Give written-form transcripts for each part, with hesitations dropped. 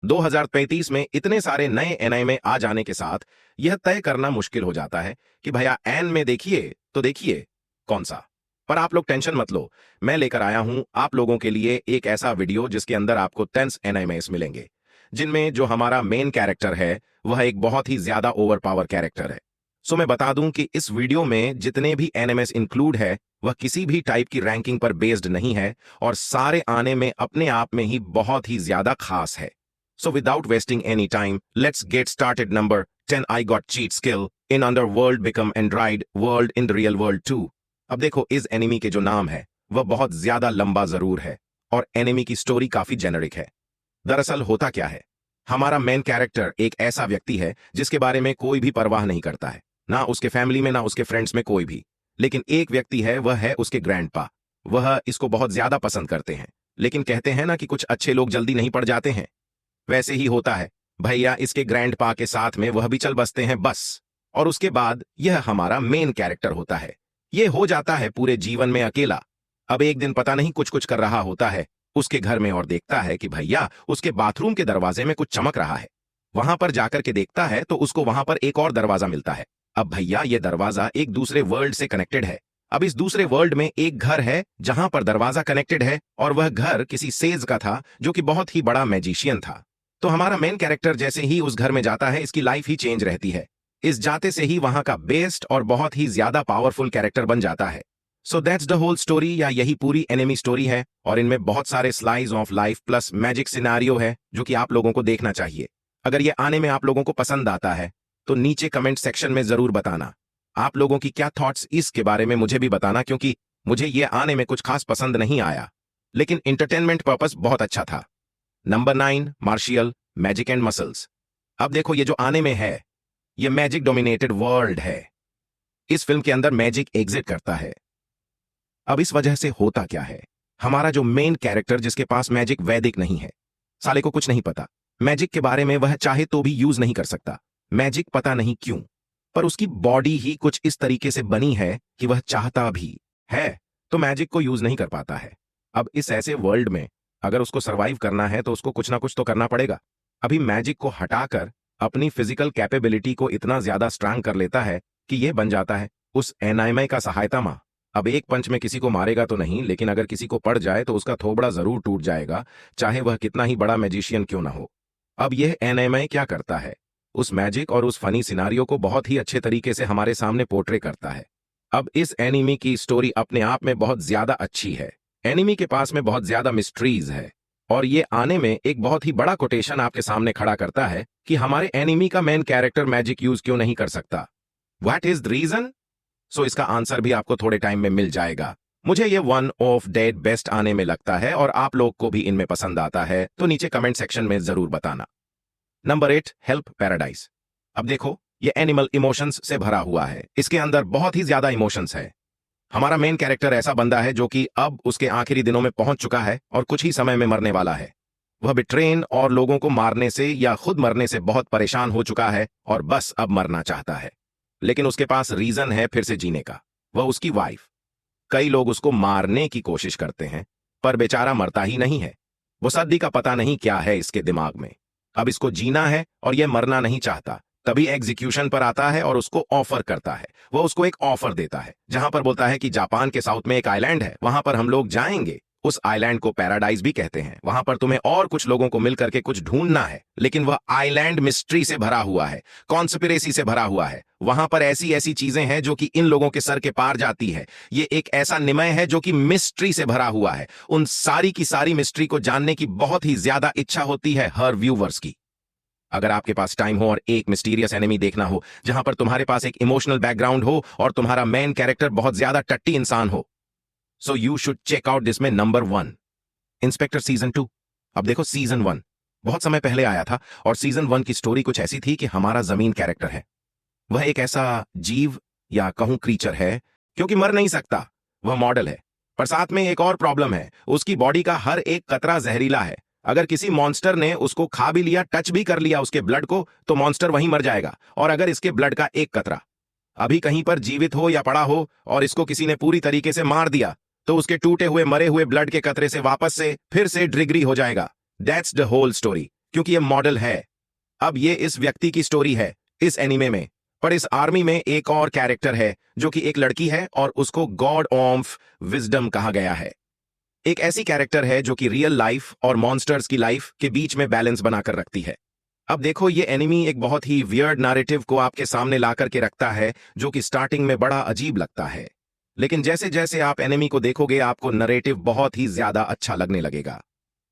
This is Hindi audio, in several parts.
2035 में इतने सारे नए एनिमे आ जाने के साथ यह तय करना मुश्किल हो जाता है कि भैया एन में देखिए तो देखिए कौन सा। पर आप लोग टेंशन मत लो, मैं लेकर आया हूं आप लोगों के लिए एक ऐसा वीडियो जिसके अंदर आपको 10 एनिमेस मिलेंगे, जिनमें जो हमारा मेन कैरेक्टर है वह एक बहुत ही ज्यादा ओवर पावर कैरेक्टर है। सो मैं बता दूं कि इस वीडियो में जितने भी एनिमेस इंक्लूड है वह किसी भी टाइप की रैंकिंग पर बेस्ड नहीं है और सारे आने में अपने आप में ही बहुत ही ज्यादा खास है। So without wasting any time, let's get started. Number 10, I got cheat skill in underworld become Android world in the real world too. अब देखो इस एनिमी के जो नाम है वह बहुत ज्यादा लंबा जरूर है और एनिमी की स्टोरी काफी जेनरिक है। दरअसल होता क्या है, हमारा मेन कैरेक्टर एक ऐसा व्यक्ति है जिसके बारे में कोई भी परवाह नहीं करता है, ना उसके फैमिली में ना उसके फ्रेंड्स में कोई भी। लेकिन एक व्यक्ति है, वह है उसके ग्रैंडपा। वह इसको बहुत ज्यादा पसंद करते हैं, लेकिन कहते हैं ना कि कुछ अच्छे लोग जल्दी नहीं पड़ जाते हैं। वैसे ही होता है भैया, इसके ग्रैंडपा के साथ में वह भी चल बसते हैं बस। और उसके बाद यह हमारा मेन कैरेक्टर होता है। यह हो जाता है पूरे जीवन में अकेला। अब एक दिन पता नहीं कुछ कुछ कर रहा होता है उसके घर में और देखता है कि भैया उसके बाथरूम के दरवाजे में कुछ चमक रहा है। वहां पर जाकर के देखता है तो उसको वहां पर एक और दरवाजा मिलता है। अब भैया यह दरवाजा एक दूसरे वर्ल्ड से कनेक्टेड है। अब इस दूसरे वर्ल्ड में एक घर है जहां पर दरवाजा कनेक्टेड है और वह घर किसी सेज का था जो कि बहुत ही बड़ा मैजिशियन था। तो हमारा मेन कैरेक्टर जैसे ही उस घर में जाता है इसकी लाइफ ही चेंज रहती है। इस जाते से ही वहां का बेस्ट और बहुत ही ज्यादा पावरफुल कैरेक्टर बन जाता है। So that's the whole story, या यही पूरी एनिमी स्टोरी है। और इनमें बहुत सारे slice of life plus magic scenario है जो कि आप लोगों को देखना चाहिए। अगर ये आने में आप लोगों को पसंद आता है तो नीचे कमेंट सेक्शन में जरूर बताना आप लोगों की क्या थॉट्स इसके बारे में मुझे भी बताना, क्योंकि मुझे ये आने में कुछ खास पसंद नहीं आया, लेकिन एंटरटेनमेंट पर्पस बहुत अच्छा था। Number 9, martial magic and muscles. अब देखो ये जो आने में है ये मैजिक डोमिनेटेड वर्ल्ड है। इस फिल्म के अंदर मैजिक एग्जिट करता है। अब इस वजह से होता क्या है, हमारा जो मेन कैरेक्टर जिसके पास मैजिक वैदिक नहीं है, साले को कुछ नहीं पता मैजिक के बारे में, वह चाहे तो भी यूज नहीं कर सकता मैजिक, पता नहीं क्यों। पर उसकी बॉडी ही कुछ इस तरीके से बनी है कि वह चाहता भी है तो मैजिक को यूज नहीं कर पाता है। अब इस ऐसे वर्ल्ड में अगर उसको सरवाइव करना है तो उसको कुछ ना कुछ तो करना पड़ेगा। अभी मैजिक को हटाकर अपनी फिजिकल कैपेबिलिटी को इतना ज्यादा स्ट्रांग कर लेता है कि यह बन जाता है उस एनाइमे का सहायता मां। अब एक पंच में किसी को मारेगा तो नहीं, लेकिन अगर किसी को पड़ जाए तो उसका थोबड़ा जरूर टूट जाएगा, चाहे वह कितना ही बड़ा मैजिशियन क्यों ना हो। अब यह एनाइमे क्या करता है, उस मैजिक और उस फनी सिनारियो को बहुत ही अच्छे तरीके से हमारे सामने पोर्ट्रे करता है। अब इस एनिमी की स्टोरी अपने आप में बहुत ज्यादा अच्छी है। एनिमी के पास में बहुत ज्यादा मिस्ट्रीज है और ये आने में एक बहुत ही बड़ा कोटेशन आपके सामने खड़ा करता है कि हमारे एनिमी का मेन कैरेक्टर मैजिक यूज क्यों नहीं कर सकता। What is the reason? So इसका आंसर भी आपको थोड़े टाइम में मिल जाएगा। मुझे ये वन ऑफ डेड बेस्ट आने में लगता है और आप लोग को भी इनमें पसंद आता है तो नीचे कमेंट सेक्शन में जरूर बताना। Number 8, help paradise. अब देखो ये एनिमल इमोशंस से भरा हुआ है, इसके अंदर बहुत ही ज्यादा इमोशंस है। हमारा मेन कैरेक्टर ऐसा बंदा है जो कि अब उसके आखिरी दिनों में पहुंच चुका है और कुछ ही समय में मरने वाला है। वह बिट्रेन और लोगों को मारने से या खुद मरने से बहुत परेशान हो चुका है और बस अब मरना चाहता है। लेकिन उसके पास रीजन है फिर से जीने का, वह उसकी वाइफ। कई लोग उसको मारने की कोशिश करते हैं पर बेचारा मरता ही नहीं है। वो सद्दी का पता नहीं क्या है इसके दिमाग में। अब इसको जीना है और यह मरना नहीं चाहता। तभी एग्जीक्यूशन पर आता है और उसको ऑफर करता है। वो उसको एक ऑफर देता है जहां पर बोलता है कि जापान के साउथ में एक आइलैंड है, वहां पर हम लोग जाएंगे। उस आइलैंड को पैराडाइज भी कहते हैं। वहां पर तुम्हें और कुछ लोगों को मिलकर के कुछ ढूंढना है, लेकिन वह आइलैंड मिस्ट्री से भरा हुआ है, कॉन्स्पिरेसी से भरा हुआ है। वहां पर ऐसी ऐसी चीजें हैं जो कि इन लोगों के सर के पार जाती है। ये एक ऐसा निमय है जो कि मिस्ट्री से भरा हुआ है। उन सारी की सारी मिस्ट्री को जानने की बहुत ही ज्यादा इच्छा होती है हर व्यूवर्स की। अगर आपके पास टाइम हो और एक मिस्टीरियस एनिमी देखना हो जहां पर तुम्हारे पास एक इमोशनल बैकग्राउंड हो और तुम्हारा मेन कैरेक्टर बहुत ज्यादा टट्टी इंसान हो, so you should check out this में नंबर 1, इंस्पेक्टर सीजन 2। अब देखो सीजन 1 बहुत समय पहले आया था और सीजन 1 की स्टोरी कुछ ऐसी थी कि हमारा जमीन कैरेक्टर है, वह एक ऐसा जीव या कहूं क्रीचर है क्योंकि मर नहीं सकता। वह मॉडल है, पर साथ में एक और प्रॉब्लम है, उसकी बॉडी का हर एक कतरा जहरीला है। अगर किसी मॉन्स्टर ने उसको खा भी लिया, टच भी कर लिया उसके ब्लड को, तो मॉन्स्टर वहीं मर जाएगा। और अगर इसके ब्लड का एक कतरा अभी कहीं पर जीवित हो या पड़ा हो और इसको किसी ने पूरी तरीके से मार दिया, तो उसके टूटे हुए मरे हुए ब्लड के कतरे से वापस से फिर से ड्रिगरी हो जाएगा। That's the whole story. क्योंकि ये मॉडल है। अब ये इस व्यक्ति की स्टोरी है इस एनीमे में, पर इस आर्मी में एक और कैरेक्टर है जो कि एक लड़की है और उसको गॉड ऑफ विजडम कहा गया है। एक ऐसी कैरेक्टर है जो कि रियल लाइफ और मॉन्स्टर्स की लाइफ के बीच में बैलेंस बनाकर रखती है। अब देखो, ये एनिमी एक बहुत ही वियर्ड नैरेटिव को आपके सामने ला करके रखता है जो कि स्टार्टिंग में बड़ा अजीब लगता है, लेकिन जैसे जैसे आप एनिमी को देखोगे आपको नैरेटिव बहुत ही ज्यादा अच्छा लगने लगेगा।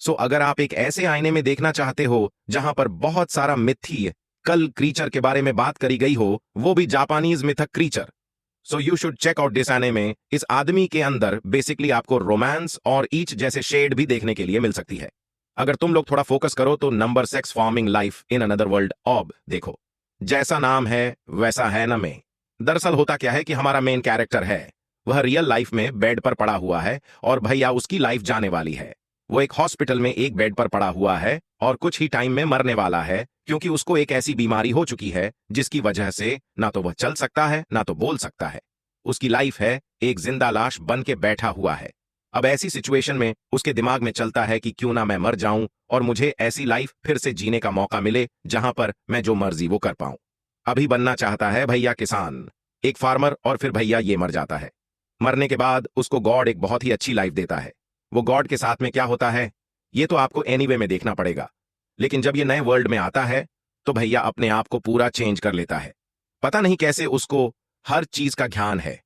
सो अगर आप एक ऐसे आईने में देखना चाहते हो जहां पर बहुत सारा मिथी कल क्रीचर के बारे में बात करी गई हो, वो भी जापानीज मिथक creature, so you should check out this anime. इस आदमी के अंदर बेसिकली आपको रोमांस और ईच जैसे शेड भी देखने के लिए मिल सकती है। अगर तुम लोग थोड़ा फोकस करो तो number six forming life in another world ऑब देखो। जैसा नाम है वैसा है ना में। दरअसल होता क्या है कि हमारा मेन कैरेक्टर है वह रियल लाइफ में बेड पर पड़ा हुआ है और भैया उसकी लाइफ जाने वाली है। वो एक हॉस्पिटल में एक बेड पर पड़ा हुआ है और कुछ ही टाइम में मरने वाला है, क्योंकि उसको एक ऐसी बीमारी हो चुकी है जिसकी वजह से ना तो वह चल सकता है ना तो बोल सकता है। उसकी लाइफ है एक जिंदा लाश बन के बैठा हुआ है। अब ऐसी सिचुएशन में उसके दिमाग में चलता है कि क्यों ना मैं मर जाऊं और मुझे ऐसी लाइफ फिर से जीने का मौका मिले जहां पर मैं जो मर्जी वो कर पाऊं। अभी बनना चाहता है भैया किसान, एक फार्मर, और फिर भैया ये मर जाता है। मरने के बाद उसको गॉड एक बहुत ही अच्छी लाइफ देता है। वो गॉड के साथ में क्या होता है ये तो आपको एनीवे में देखना पड़ेगा, लेकिन जब ये नए वर्ल्ड में आता है तो भैया अपने आप को पूरा चेंज कर लेता है। पता नहीं कैसे उसको हर चीज का ज्ञान है।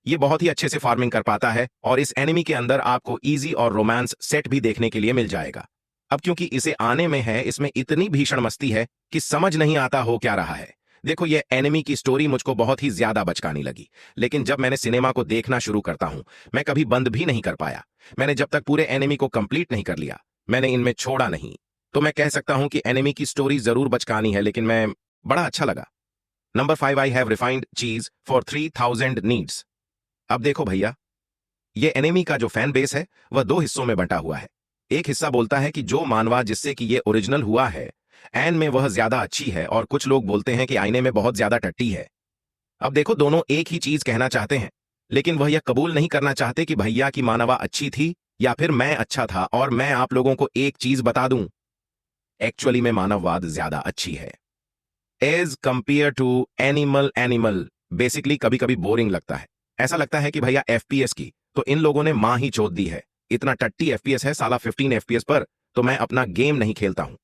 ये बहुत ही अच्छे से फार्मिंग कर पाता है और इस एनिमी के अंदर आपको इजी और रोमांस सेट भी देखने के लिए मिल जाएगा। अब क्योंकि इसे आने में है, इसमें इतनी भीषण मस्ती है कि समझ नहीं आता हो क्या रहा है। देखो, ये एनिमी की स्टोरी मुझको बहुत ही ज्यादा बचकानी लगी, लेकिन जब मैंने सिनेमा को देखना शुरू करता हूं मैं कभी बंद भी नहीं कर पाया। मैंने जब तक पूरे एनिमी को कंप्लीट नहीं कर लिया, मैंने इनमें छोड़ा नहीं। तो मैं कह सकता हूं कि एनिमी की स्टोरी जरूर बचकानी है, लेकिन मैं बड़ा अच्छा लगा। नंबर 5, आई हैव रिफाइंड चीज फॉर 3000 नीड्स। अब देखो भैया, ये एनिमी का जो फैन बेस है वह दो हिस्सों में बंटा हुआ है। एक हिस्सा बोलता है कि जो मानवा जिससे कि ये ओरिजिनल हुआ है एन में वह ज्यादा अच्छी है, और कुछ लोग बोलते हैं कि आईने में बहुत ज्यादा टट्टी है। अब देखो, दोनों एक ही चीज कहना चाहते हैं, लेकिन वह यह कबूल नहीं करना चाहते कि भैया की मानवा अच्छी थी या फिर मैं अच्छा था। और मैं आप लोगों को एक चीज बता दूं, एक्चुअली में मानववाद ज्यादा अच्छी है as compare to animal basically कभी कभी बोरिंग लगता है। ऐसा लगता है कि भैया एफपीएस की तो इन लोगों ने मां ही चोद दी है। इतना टट्टी एफपीएस है साला 15 एफपीएस पर, तो मैं अपना गेम नहीं खेलता हूं।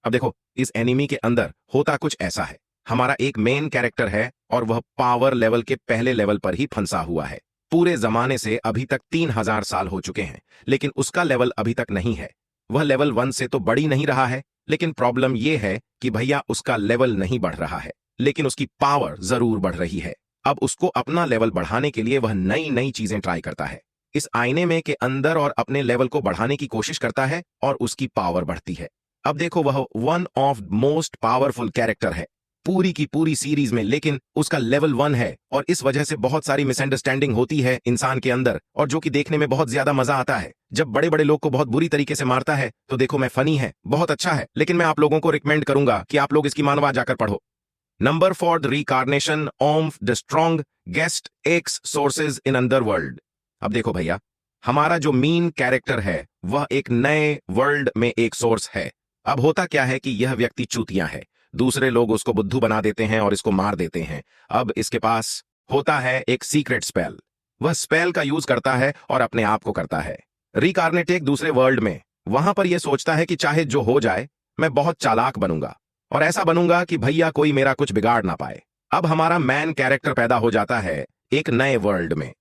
अब देखो, इस एनिमी के अंदर होता कुछ ऐसा है। हमारा एक मेन कैरेक्टर है और वह पावर लेवल के पहले लेवल पर ही फंसा हुआ है। पूरे जमाने से अभी तक 3000 साल हो चुके हैं, लेकिन उसका लेवल अभी तक नहीं है। वह लेवल 1 से तो बढ़ ही नहीं रहा है, लेकिन प्रॉब्लम यह है कि भैया उसका लेवल नहीं बढ़ रहा है, लेकिन उसकी पावर जरूर बढ़ रही है। अब उसको अपना लेवल बढ़ाने के लिए वह नई नई चीजें ट्राई करता है इस आईने में के अंदर और अपने लेवल को बढ़ाने की कोशिश करता है और उसकी पावर बढ़ती है। अब देखो, वह one of most powerful character है पूरी की पूरी सीरीज में, लेकिन उसका लेवल 1 है और इस वजह से बहुत सारी मिसअंडरस्टैंडिंग होती है इंसान के अंदर, और जो कि देखने में बहुत ज्यादा मजा आता है। जब बड़े बड़े लोग को बहुत बुरी तरीके से मारता है तो देखो, मैं फनी है, बहुत अच्छा है, लेकिन मैं आप लोगों को रिकमेंड करूंगा कि आप लोग इसकी मानवा जाकर पढ़ो। Number 4, the reincarnation of the strongest exorcist in underworld. अब देखो भैया, हमारा जो मेन कैरेक्टर है वह एक नए वर्ल्ड में एक सोर्स है। अब होता क्या है कि यह व्यक्ति चूतिया है, दूसरे लोग उसको बुद्धू बना देते हैं और इसको मार देते हैं। अब इसके पास होता है एक सीक्रेट स्पेल, वह स्पेल का यूज करता है और अपने आप को करता है रिकार्नेट एक दूसरे वर्ल्ड में। वहां पर यह सोचता है कि चाहे जो हो जाए मैं बहुत चालाक बनूंगा और ऐसा बनूंगा कि भैया कोई मेरा कुछ बिगाड़ ना पाए। अब हमारा मैन कैरेक्टर पैदा हो जाता है एक नए वर्ल्ड में।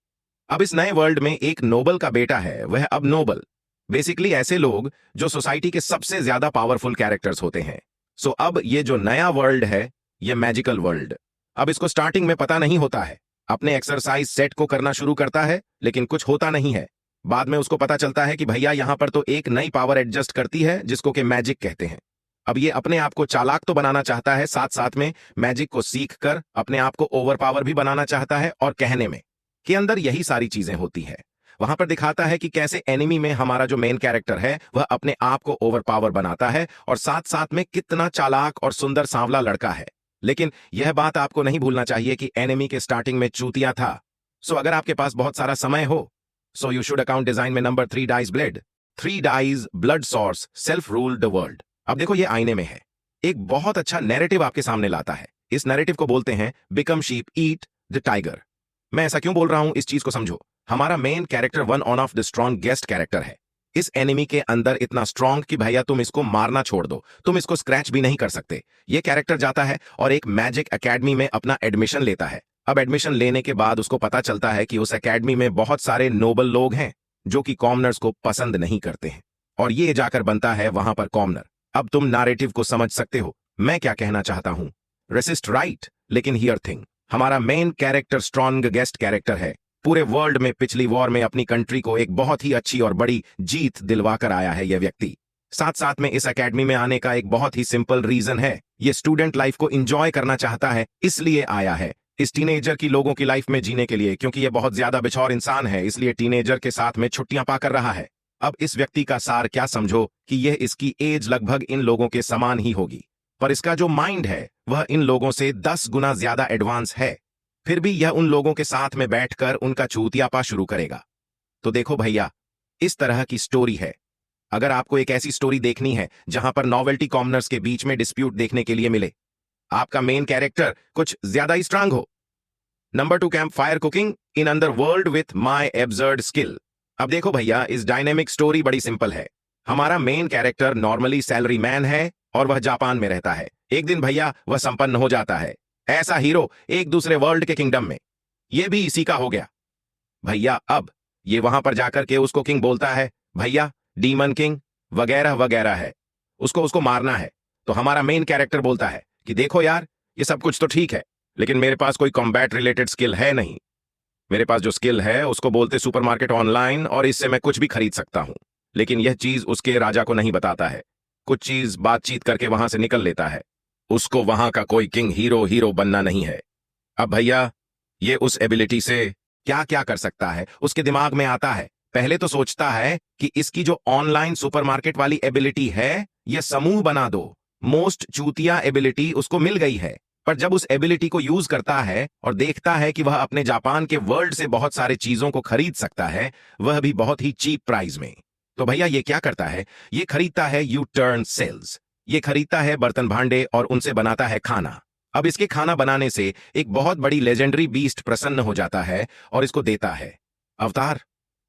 अब इस नए वर्ल्ड में एक नोबल का बेटा है, वह अब नोबल बेसिकली ऐसे लोग जो सोसाइटी के सबसे ज्यादा पावरफुल कैरेक्टर्स होते हैं। सो अब ये जो नया वर्ल्ड है ये मैजिकल वर्ल्ड। अब इसको स्टार्टिंग में पता नहीं होता है, अपने एक्सरसाइज सेट को करना शुरू करता है लेकिन कुछ होता नहीं है। बाद में उसको पता चलता है कि भैया यहां पर तो एक नई पावर एडजस्ट करती है जिसको कि मैजिक कहते हैं। अब ये अपने आप को चालाक तो बनाना चाहता है, साथ साथ में मैजिक को सीख कर अपने आप को ओवर पावर भी बनाना चाहता है, और कहने में के अंदर यही सारी चीजें होती है। वहां पर दिखाता है कि कैसे एनिमी में हमारा जो मेन कैरेक्टर है वह अपने आप को ओवर पावर बनाता है और साथ साथ में कितना चालाक और सुंदर सांवला लड़का है। लेकिन यह बात आपको नहीं भूलना चाहिए कि एनिमी के स्टार्टिंग में चूतिया था। सो अगर आपके पास बहुत सारा समय हो, so you should account design में number 3 dies blade. 3 dies blood source self rule the world. अब देखो ये आईने में है, एक बहुत अच्छा नैरेटिव आपके सामने लाता है। इस नैरेटिव को बोलते हैं become sheep eat the tiger. मैं ऐसा क्यों बोल रहा हूं, इस चीज को समझो। हमारा main character one of the strong guest character है। इस एनिमी के अंदर इतना स्ट्रॉन्ग कि भैया तुम इसको मारना छोड़ दो, तुम इसको स्क्रैच भी नहीं कर सकते। ये कैरेक्टर जाता है और एक मैजिक एकेडमी में अपना एडमिशन लेता है। अब एडमिशन लेने के बाद उसको पता चलता है कि उस एकेडमी में बहुत सारे नोबल लोग हैं जो कि कॉमनर्स को पसंद नहीं करते हैं, और ये जाकर बनता है वहां पर कॉमनर। अब तुम नैरेटिव को समझ सकते हो मैं क्या कहना चाहता हूं। रेसिस्ट राइट, लेकिन हियर थिंग, हमारा main character strong guest character है। पूरे वर्ल्ड में पिछली वॉर में अपनी कंट्री को एक बहुत ही अच्छी और बड़ी जीत दिलवा कर आया है यह व्यक्ति। साथ साथ में इस एकेडमी में आने का एक बहुत ही सिंपल रीजन है, ये स्टूडेंट लाइफ को एंजॉय करना चाहता है, इसलिए आया है। इस टीनेजर की लोगों की लाइफ में जीने के लिए, क्योंकि ये बहुत ज्यादा बिछौर इंसान है, इसलिए टीनेजर के साथ में छुट्टियां पाकर रहा है। अब इस व्यक्ति का सार क्या समझो कि यह इसकी एज लगभग इन लोगों के समान ही होगी, पर इसका जो माइंड है वह इन लोगों से 10 गुना ज्यादा एडवांस है। फिर भी यह उन लोगों के साथ में बैठकर उनका चूतियापा शुरू करेगा। तो देखो भैया, इस तरह की स्टोरी है। अगर आपको एक ऐसी स्टोरी देखनी है जहां पर नॉवेल्टी कॉमनर्स के बीच में डिस्प्यूट देखने के लिए मिले, आपका मेन कैरेक्टर कुछ ज्यादा ही स्ट्रांग हो। Number 2, campfire cooking in another world with my absurd skill. अब देखो भैया, इस डायनेमिक स्टोरी बड़ी सिंपल है। हमारा main character normally salary man है और वह जापान में रहता है। एक दिन भैया वह संपन्न हो जाता है, ऐसा हीरो एक दूसरे वर्ल्ड के किंगडम में। यह भी इसी का हो गया भैया। अब ये वहां पर जाकर के उसको किंग बोलता है, भैया डीमन किंग वगैरह वगैरह है, उसको मारना है। तो हमारा मेन कैरेक्टर बोलता है कि देखो यार, ये सब कुछ तो ठीक है, लेकिन मेरे पास कोई कॉम्बैट रिलेटेड स्किल है नहीं। मेरे पास जो स्किल है उसको बोलते सुपरमार्केट ऑनलाइन, और इससे मैं कुछ भी खरीद सकता हूं। लेकिन यह चीज उसके राजा को नहीं बताता है। कुछ चीज बातचीत करके वहां से निकल लेता है। उसको वहां का कोई किंग हीरो बनना नहीं है। अब भैया ये उस एबिलिटी से क्या क्या कर सकता है उसके दिमाग में आता है। पहले तो सोचता है कि इसकी जो ऑनलाइन सुपरमार्केट वाली एबिलिटी है, यह समूह बना दो, मोस्ट चूतिया एबिलिटी उसको मिल गई है। पर जब उस एबिलिटी को यूज करता है और देखता है कि वह अपने जापान के वर्ल्ड से बहुत सारे चीजों को खरीद सकता है, वह भी बहुत ही चीप प्राइस में, तो भैया ये क्या करता है, ये खरीदता है यू टर्न सेल्स। ये खरीदता है बर्तन भांडे और उनसे बनाता है खाना। अब इसके खाना बनाने से एक बहुत बड़ी लेजेंडरी बीस्ट प्रसन्न हो जाता है और इसको देता है अवतार।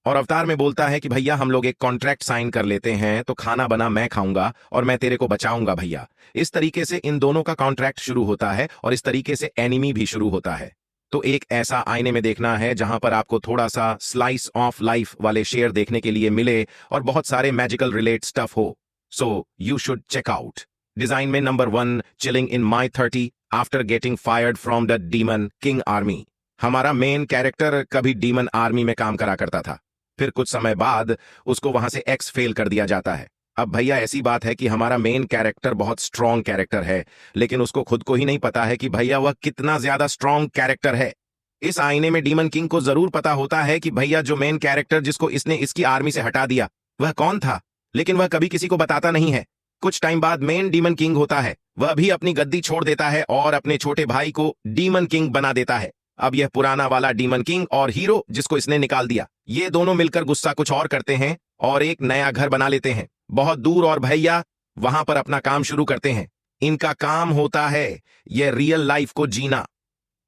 और अवतार में बोलता है कि भैया हम लोग एक कॉन्ट्रैक्ट साइन कर लेते हैं, तो खाना बना मैं खाऊंगा और मैं तेरे को बचाऊंगा भैया। इस तरीके से इन दोनों का कॉन्ट्रैक्ट शुरू होता है और इस तरीके से एनिमी भी शुरू होता है। तो एक ऐसा आईने में देखना है जहां पर आपको थोड़ा सा स्लाइस ऑफ लाइफ वाले शेयर देखने के लिए मिले और बहुत सारे मैजिकल रिलेट स्टफ हो। So you should check out. Design में number 1, chilling in my 30 after getting fired from the demon king army. हमारा मेन कैरेक्टर कभी डीमन आर्मी में काम करा करता था, फिर कुछ समय बाद उसको वहां से एक्स फेल कर दिया जाता है। अब भैया ऐसी बात है कि हमारा मेन कैरेक्टर बहुत स्ट्रॉन्ग कैरेक्टर है, लेकिन उसको खुद को ही नहीं पता है कि भैया वह कितना ज्यादा स्ट्रॉन्ग कैरेक्टर है। इस आईने में डीमन किंग को जरूर पता होता है कि भैया जो मेन कैरेक्टर जिसको इसने इसकी आर्मी से हटा दिया वह कौन था, लेकिन वह कभी किसी को बताता नहीं है। कुछ टाइम बाद मेन डीमन किंग होता है, वह भी अपनी गद्दी छोड़ देता है और अपने छोटे भाई को डीमन किंग बना देता है। अब यह पुराना वाला डीमन किंग और हीरो जिसको इसने निकाल दिया, ये दोनों मिलकर गुस्सा कुछ और करते हैं और एक नया घर बना लेते हैं बहुत दूर, और भैया वहां पर अपना काम शुरू करते हैं। इनका काम होता है यह रियल लाइफ को जीना,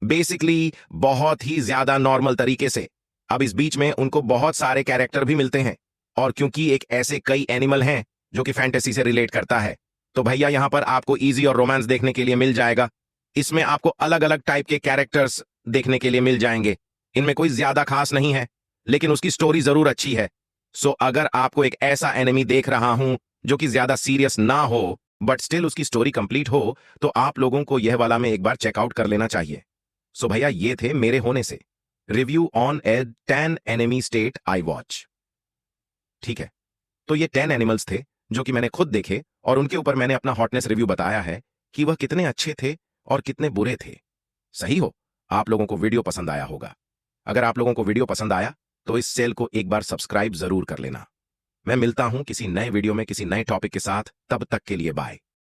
बेसिकली बहुत ही ज्यादा नॉर्मल तरीके से। अब इस बीच में उनको बहुत सारे कैरेक्टर भी मिलते हैं, और क्योंकि एक ऐसे कई एनिमल हैं जो कि फैंटेसी से रिलेट करता है, तो भैया यहां पर आपको इजी और रोमांस देखने के लिए मिल जाएगा। इसमें आपको अलग अलग टाइप के कैरेक्टर्स देखने के लिए मिल जाएंगे। इनमें कोई ज्यादा खास नहीं है, लेकिन उसकी स्टोरी जरूर अच्छी है। सो अगर आपको एक ऐसा एनिमी देख रहा हूं जो कि ज्यादा सीरियस ना हो बट स्टिल उसकी स्टोरी कंप्लीट हो, तो आप लोगों को यह वाला में एक बार चेकआउट कर लेना चाहिए। सो भैया ये थे मेरे होने से review on A 10 enemy state I watch. ठीक है, तो ये 10 एनिमल्स थे जो कि मैंने खुद देखे और उनके ऊपर मैंने अपना हॉटनेस रिव्यू बताया है कि वह कितने अच्छे थे और कितने बुरे थे। सही हो, आप लोगों को वीडियो पसंद आया होगा। अगर आप लोगों को वीडियो पसंद आया तो इस चैनल को एक बार सब्सक्राइब जरूर कर लेना। मैं मिलता हूं किसी नए वीडियो में किसी नए टॉपिक के साथ, तब तक के लिए बाय।